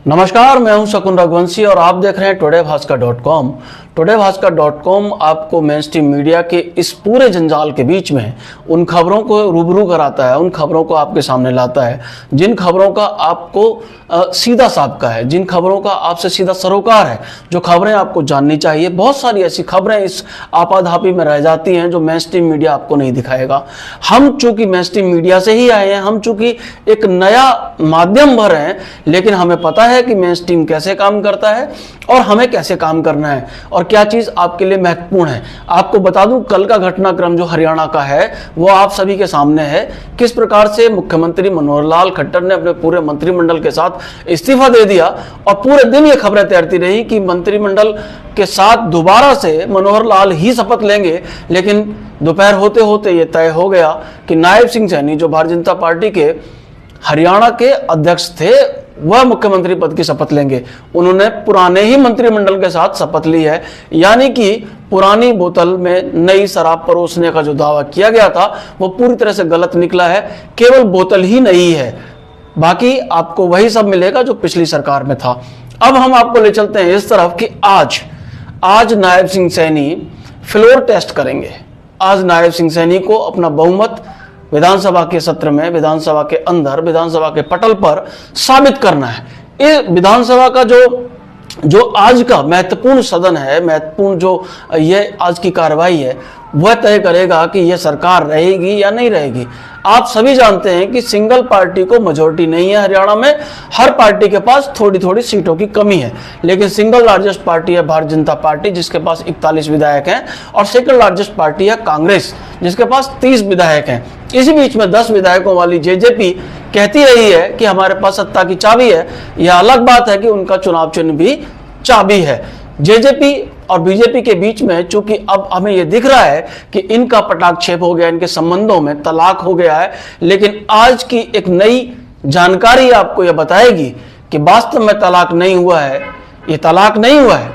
नमस्कार, मैं हूं शकुन रघुवंशी और आप देख रहे हैं today Bhaskar .com। Today Bhaskar .com आपको मेन स्ट्रीम मीडिया के इस पूरे जंजाल के बीच में उन खबरों को रूबरू कराता है, उन खबरों को आपके सामने लाता है जिन खबरों का आपको सीधा साबका है, जिन खबरों का आपसे सीधा सरोकार है, जो खबरें आपको जाननी चाहिए। बहुत सारी ऐसी खबरें इस आपाधापी में रह जाती हैं जो मेन स्ट्रीम मीडिया आपको नहीं दिखाएगा। हम चूंकि मेन स्ट्रीम मीडिया से ही आए हैं, हम चूंकि एक नया माध्यम भर हैं, लेकिन हमें पता है कि मेन स्ट्रीम कैसे काम करता है और हमें कैसे काम करना है और क्या चीज आपके लिए महत्वपूर्ण है। आपको बता दूं, कल का घटनाक्रम जो हरियाणा का है वो आप सभी के सामने है। किस प्रकार से मुख्यमंत्री मनोहर लाल खट्टर ने अपने पूरे मंत्रिमंडल के साथ इस्तीफा दे दिया और पूरे दिन ये खबरें तैरती रही कि मंत्रिमंडल के साथ दोबारा से मनोहर लाल ही शपथ लेंगे। लेकिन दोपहर होते होते ये तय हो गया कि नायब सिंह सैनी, जो भारतीय जनता पार्टी के हरियाणा के अध्यक्ष थे, वह मुख्यमंत्री पद की शपथ लेंगे। उन्होंने पुराने ही मंत्रिमंडल के साथ शपथ ली है, यानी कि पुरानी बोतल में नई शराब परोसने का जो दावा किया गया था वो पूरी तरह से गलत निकला है। केवल बोतल ही नई है, बाकी आपको वही सब मिलेगा जो पिछली सरकार में था। अब हम आपको ले चलते हैं इस तरफ कि आज नायब सिंह सैनी फ्लोर टेस्ट करेंगे। आज नायब सिंह सैनी को अपना बहुमत विधानसभा के सत्र में, विधानसभा के अंदर, विधानसभा के पटल पर साबित करना है। ये विधानसभा का जो आज का महत्वपूर्ण सदन है, महत्वपूर्ण जो ये आज की कार्रवाई है, वह तय करेगा कि यह सरकार रहेगी या नहीं रहेगी। आप सभी जानते हैं कि सिंगल पार्टी को मेजोरिटी नहीं है हरियाणा में, हर पार्टी के पास थोड़ी थोड़ी सीटों की कमी है, लेकिन सिंगल लार्जेस्ट पार्टी है भारतीय जनता पार्टी, जिसके पास 41 विधायक हैं, और सेकंड लार्जेस्ट पार्टी है कांग्रेस, जिसके पास 30 विधायक हैं। इसी बीच में 10 विधायकों वाली जेजेपी कहती रही है कि हमारे पास सत्ता की चाबी है। यह अलग बात है कि उनका चुनाव चिन्ह भी चाबी है। जेजेपी और बीजेपी के बीच में चूंकि अब हमें यह दिख रहा है कि इनका पटाक्षेप हो गया, इनके संबंधों में तलाक हो गया है, लेकिन आज की एक नई जानकारी आपको यह बताएगी कि वास्तव में तलाक नहीं हुआ है। ये तलाक नहीं हुआ है,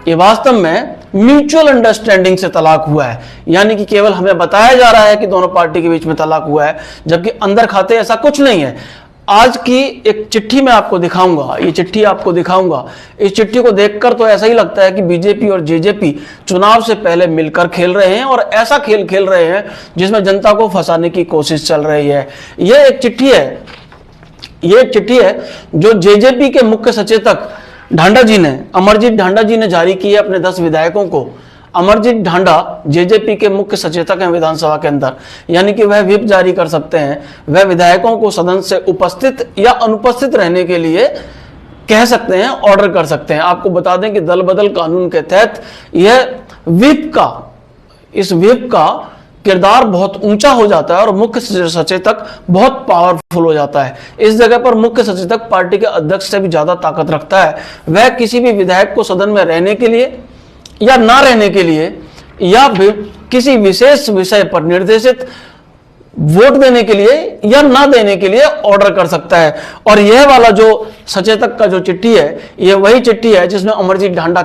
ये वास्तव में म्यूचुअल अंडरस्टैंडिंग से तलाक हुआ है। यानी कि केवल हमें बताया जा रहा है कि दोनों पार्टी के बीच में तलाक हुआ है, जबकि अंदर खाते ऐसा कुछ नहीं है। आज की एक चिट्ठी मैं आपको दिखाऊंगा, ये चिट्ठी आपको दिखाऊंगा। इस चिट्ठी को देखकर तो ऐसा ही लगता है कि बीजेपी और जेजेपी चुनाव से पहले मिलकर खेल रहे हैं और ऐसा खेल खेल रहे हैं जिसमें जनता को फंसाने की कोशिश चल रही है। ये एक चिट्ठी है जो जेजेपी के मुख्य सचेतक ढांडा जी ने, अमरजीत ढांडा जी ने जारी की है अपने 10 विधायकों को। अमरजीत ढांडा जेजेपी के मुख्य सचेतक हैं विधानसभा के अंदर, यानी कि वह व्हिप जारी कर सकते हैं। वह विधायकों को सदन से उपस्थित या अनुपस्थित रहने के लिए कह सकते हैं, ऑर्डर कर सकते हैं। आपको बता दें कि दल बदल कानून के तहत इस व्हिप का किरदार बहुत ऊंचा हो जाता है और मुख्य सचेतक बहुत पावरफुल हो जाता है। इस जगह पर मुख्य सचेतक पार्टी के अध्यक्ष से भी ज्यादा ताकत रखता है। वह किसी भी विधायक को सदन में रहने के लिए या ना रहने के लिए या किसी विशेष विषय पर निर्देशित वोट देने के लिए या ना देने के लिए ऑर्डर कर सकता है। और यह वाला जो सचेतक का जो चिट्ठी है, यह वही चिट्ठी है जिसमें अमरजीत ढांडा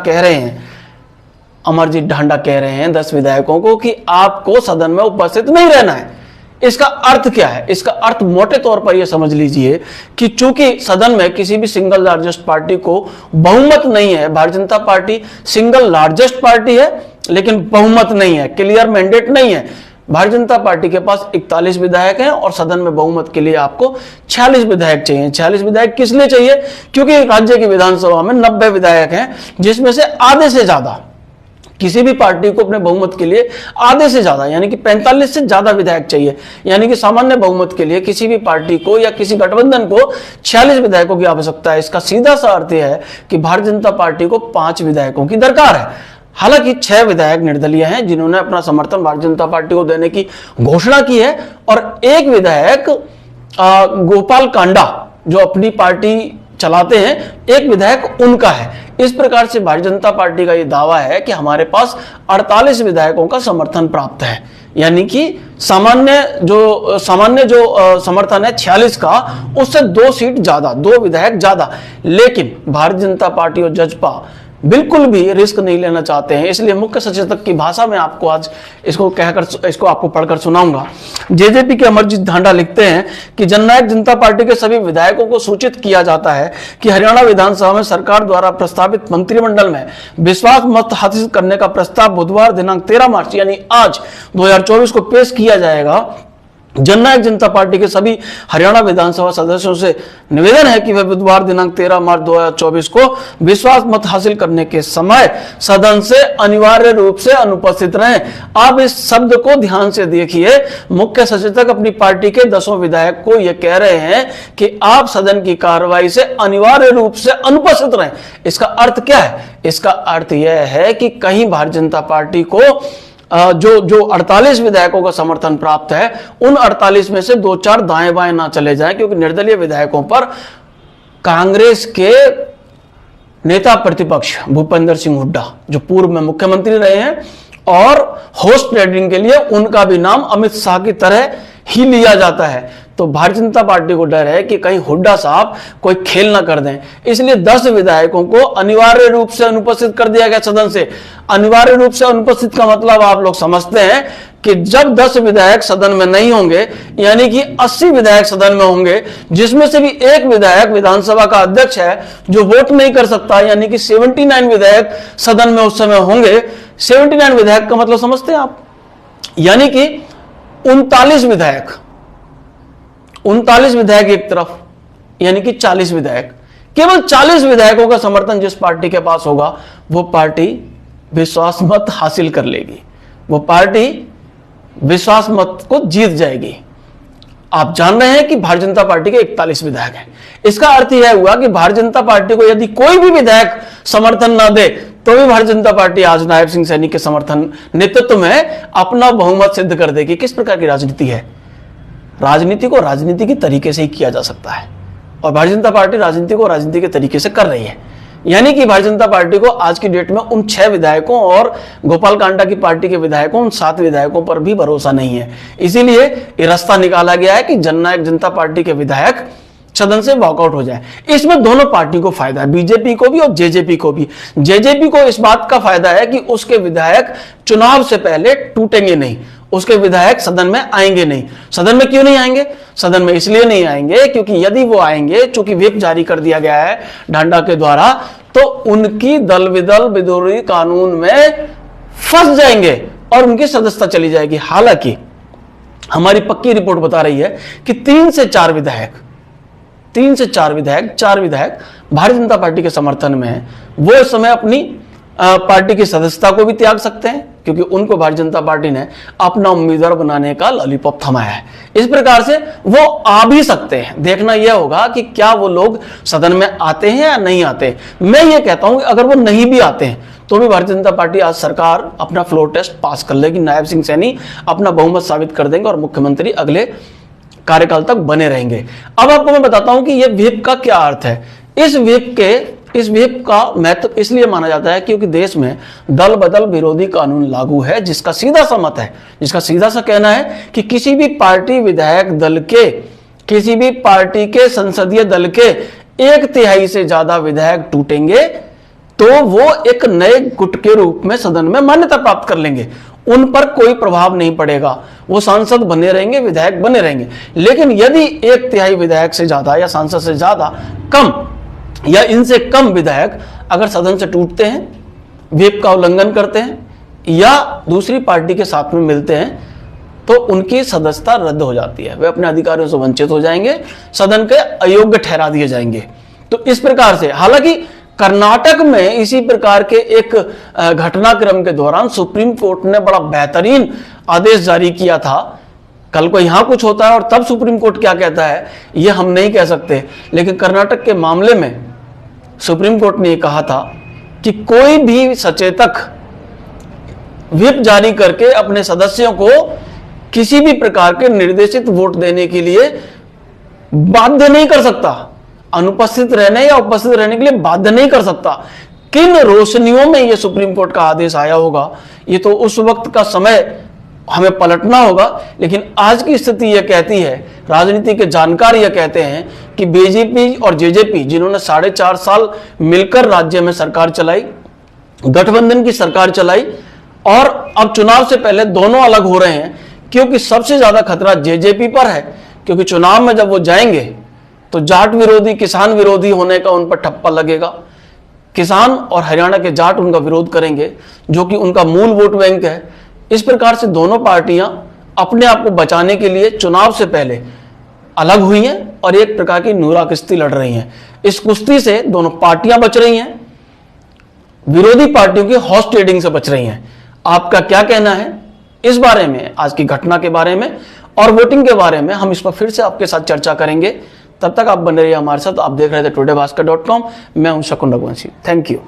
कह रहे हैं 10 विधायकों को कि आपको सदन में उपस्थित नहीं रहना है। इसका अर्थ क्या है? इसका अर्थ मोटे तौर पर यह समझ लीजिए कि चूंकि सदन में किसी भी सिंगल लार्जेस्ट पार्टी को बहुमत नहीं है, Bharatiya Janata party single largest party है लेकिन बहुमत नहीं है, क्लियर मैंडेट नहीं है। भारतीय जनता पार्टी के पास 41 विधायक हैं और सदन में बहुमत के लिए आपको 46 विधायक चाहिए। 46 विधायक किस लिए चाहिए? क्योंकि राज्य की विधानसभा में 90 विधायक हैं, जिसमें से आधे से ज्यादा किसी भी पार्टी को अपने बहुमत के लिए आधे से ज्यादा यानी कि 45 से ज्यादा विधायक चाहिए। यानी कि सामान्य बहुमत के लिए किसी भी पार्टी को या किसी गठबंधन को 46 विधायकों की आवश्यकता है। इसका सीधा सा अर्थ यह है कि भारतीय जनता पार्टी को 5 विधायकों की दरकार है। हालांकि 6 विधायक निर्दलीय हैं जिन्होंने अपना समर्थन भारतीय जनता पार्टी को देने की घोषणा की है, और एक विधायक गोपाल कांडा जो अपनी पार्टी चलाते हैं, एक विधायक उनका है। इस प्रकार से भारतीय जनता पार्टी का यह दावा है कि हमारे पास 48 विधायकों का समर्थन प्राप्त है, यानी कि सामान्य जो समर्थन है 46 का, उससे 2 सीट ज्यादा, 2 विधायक ज्यादा। लेकिन भारतीय जनता पार्टी और जजपा बिल्कुल भी रिस्क नहीं लेना चाहते हैं। इसलिए मुख्य सचेतक की भाषा में आपको आज इसको आपको पढ़कर सुनाऊंगा। जेजेपी के अमरजीत ढांडा लिखते हैं कि जननायक जनता पार्टी के सभी विधायकों को सूचित किया जाता है कि हरियाणा विधानसभा में सरकार द्वारा प्रस्तावित मंत्रिमंडल में विश्वास मत हासिल करने का प्रस्ताव बुधवार दिनांक 13 मार्च यानी आज 2024 को पेश किया जाएगा। जननायक जनता पार्टी के सभी हरियाणा विधानसभा सदस्यों से निवेदन है कि वे बुधवार दिनांक 13 मार्च 2024 को विश्वास मत हासिल करने के समय सदन से अनिवार्य रूप से अनुपस्थित रहें। आप इस शब्द को ध्यान से देखिए। मुख्य सचेतक अपनी पार्टी के 10 विधायक को यह कह रहे हैं कि आप सदन की कार्रवाई से अनिवार्य रूप से अनुपस्थित रहें। इसका अर्थ क्या है? इसका अर्थ यह है कि कहीं भारतीय जनता पार्टी को जो 48 विधायकों का समर्थन प्राप्त है, उन 48 में से 2-4 दाएं बाएं ना चले जाएं, क्योंकि निर्दलीय विधायकों पर कांग्रेस के नेता प्रतिपक्ष भूपेंद्र सिंह हुड्डा, जो पूर्व में मुख्यमंत्री रहे हैं, और हॉर्स ट्रेडिंग के लिए उनका भी नाम अमित शाह की तरह ही लिया जाता है। तो भारतीय जनता पार्टी को डर है कि कहीं हुड्डा साहब कोई खेल ना कर दें, इसलिए 10 विधायकों को अनिवार्य रूप से अनुपस्थित कर दिया गया सदन से। अनिवार्य रूप से अनुपस्थित का मतलब आप लोग समझते हैं कि जब 10 विधायक सदन में नहीं होंगे, यानी कि 80 विधायक सदन में होंगे, जिसमें से भी एक विधायक विधानसभा का अध्यक्ष है जो वोट नहीं कर सकता, यानी कि 79 विधायक सदन में उस समय होंगे। 79 विधायक का मतलब समझते हैं आप? यानी कि 39 विधायक एक तरफ, यानी कि 40 विधायक। केवल 40 विधायकों का समर्थन जिस पार्टी के पास होगा, वो पार्टी विश्वास मत हासिल कर लेगी, वो पार्टी विश्वास मत को जीत जाएगी। आप जान रहे हैं कि भारतीय जनता पार्टी के 41 विधायक हैं। इसका अर्थ यह हुआ कि भारतीय जनता पार्टी को यदि कोई भी विधायक समर्थन ना दे, तो भी भारतीय जनता पार्टी आज नायब सिंह सैनी के समर्थन नेतृत्व में अपना बहुमत सिद्ध कर देगी। किस प्रकार की राजनीति है? राजनीति को राजनीति के तरीके से ही किया जा सकता है, और भारतीय जनता पार्टी राजनीति को राजनीति के तरीके से कर रही है। यानी कि भारतीय जनता पार्टी को आज की डेट में उन 6 विधायकों और गोपाल कांडा की पार्टी के विधायकों, उन 7 विधायकों पर भी भरोसा नहीं है। इसीलिए ये रास्ता निकाला गया है कि जननायक जनता पार्टी के विधायक सदन से वॉकआउट हो जाए। इसमें दोनों पार्टी को फायदा है, बीजेपी को भी और जेजेपी को भी। जेजेपी को इस बात का फायदा है कि उसके विधायक चुनाव से पहले टूटेंगे नहीं, उसके विधायक सदन में आएंगे नहीं। सदन में क्यों नहीं आएंगे? सदन में इसलिए नहीं आएंगे क्योंकि यदि वो आएंगे, चूंकि व्हिप जारी कर दिया गया है ढांडा के द्वारा, तो उनकी दल विदल विरोधी कानून में फंस जाएंगे और उनकी सदस्यता चली जाएगी। हालांकि हमारी पक्की रिपोर्ट बता रही है कि 3 से 4 विधायक 4 विधायक भारतीय जनता पार्टी के समर्थन में है। वो इस समय अपनी पार्टी की सदस्यता को भी त्याग सकते हैं, क्योंकि उनको भारतीय जनता पार्टी ने अपना उम्मीदवार बनाने का लॉलीपॉप थमाया है। इस प्रकार से वो आ भी सकते हैं। देखना यह होगा कि क्या वो लोग सदन में आते हैं या नहीं आते। मैं ये कहता हूं कि अगर वो नहीं भी आते हैं तो भी भारतीय जनता पार्टी आज सरकार अपना फ्लोर टेस्ट पास कर लेगी, नायब सिंह सैनी अपना बहुमत साबित कर देंगे और मुख्यमंत्री अगले कार्यकाल तक बने रहेंगे। अब आपको मैं बताता हूं कि यह व्हिप का क्या अर्थ है। इस व्हिप का महत्व इसलिए माना जाता है क्योंकि देश में दल बदल विरोधी कानून लागू है, जिसका सीधा सा मत है, जिसका सीधा सा कहना है कि किसी भी पार्टी विधायक दल के, किसी भी पार्टी के संसदीय दल के 1/3 से ज्यादा विधायक टूटेंगे तो वो एक नए गुट के रूप में सदन में मान्यता प्राप्त कर लेंगे। उन पर कोई प्रभाव नहीं पड़ेगा, वो सांसद बने रहेंगे, विधायक बने रहेंगे। लेकिन यदि 1/3 विधायक से ज्यादा या सांसद से ज्यादा कम या इनसे कम विधायक अगर सदन से टूटते हैं, व्हिप का उल्लंघन करते हैं या दूसरी पार्टी के साथ में मिलते हैं, तो उनकी सदस्यता रद्द हो जाती है, वे अपने अधिकारों से वंचित हो जाएंगे, सदन के अयोग्य ठहरा दिए जाएंगे। तो इस प्रकार से, हालांकि कर्नाटक में इसी प्रकार के एक घटनाक्रम के दौरान सुप्रीम कोर्ट ने बड़ा बेहतरीन आदेश जारी किया था। कल को यहां कुछ होता है और तब सुप्रीम कोर्ट क्या कहता है यह हम नहीं कह सकते, लेकिन कर्नाटक के मामले में सुप्रीम कोर्ट ने यह कहा था कि कोई भी सचेतक व्हिप जारी करके अपने सदस्यों को किसी भी प्रकार के निर्देशित वोट देने के लिए बाध्य नहीं कर सकता, अनुपस्थित रहने या उपस्थित रहने के लिए बाध्य नहीं कर सकता। किन रोशनियों में यह सुप्रीम कोर्ट का आदेश आया होगा, ये तो उस वक्त का समय हमें पलटना होगा। लेकिन आज की स्थिति यह कहती है, राजनीति के जानकार यह कहते हैं कि बीजेपी और जेजेपी, जिन्होंने 4.5 साल मिलकर राज्य में सरकार चलाई, गठबंधन की सरकार चलाई और अब चुनाव से पहले दोनों अलग हो रहे हैं, क्योंकि सबसे ज्यादा खतरा जेजेपी पर है। क्योंकि चुनाव में जब वो जाएंगे तो जाट विरोधी, किसान विरोधी होने का उन पर ठप्पा लगेगा। किसान और हरियाणा के जाट उनका विरोध करेंगे, जो कि उनका मूल वोट बैंक है। इस प्रकार से दोनों पार्टियां अपने आप को बचाने के लिए चुनाव से पहले अलग हुई हैं और एक प्रकार की नूरा कुश्ती लड़ रही हैं। इस कुश्ती से दोनों पार्टियां बच रही हैं, विरोधी पार्टियों की हॉर्स ट्रेडिंग से बच रही हैं। आपका क्या कहना है इस बारे में, आज की घटना के बारे में और वोटिंग के बारे में? हम इस पर फिर से आपके साथ चर्चा करेंगे। तब तक आप बने रहिए हमारे साथ। आप देख रहे थे today bhaskar.com। मैं हूं शकुन रघुवंशी। Thank you.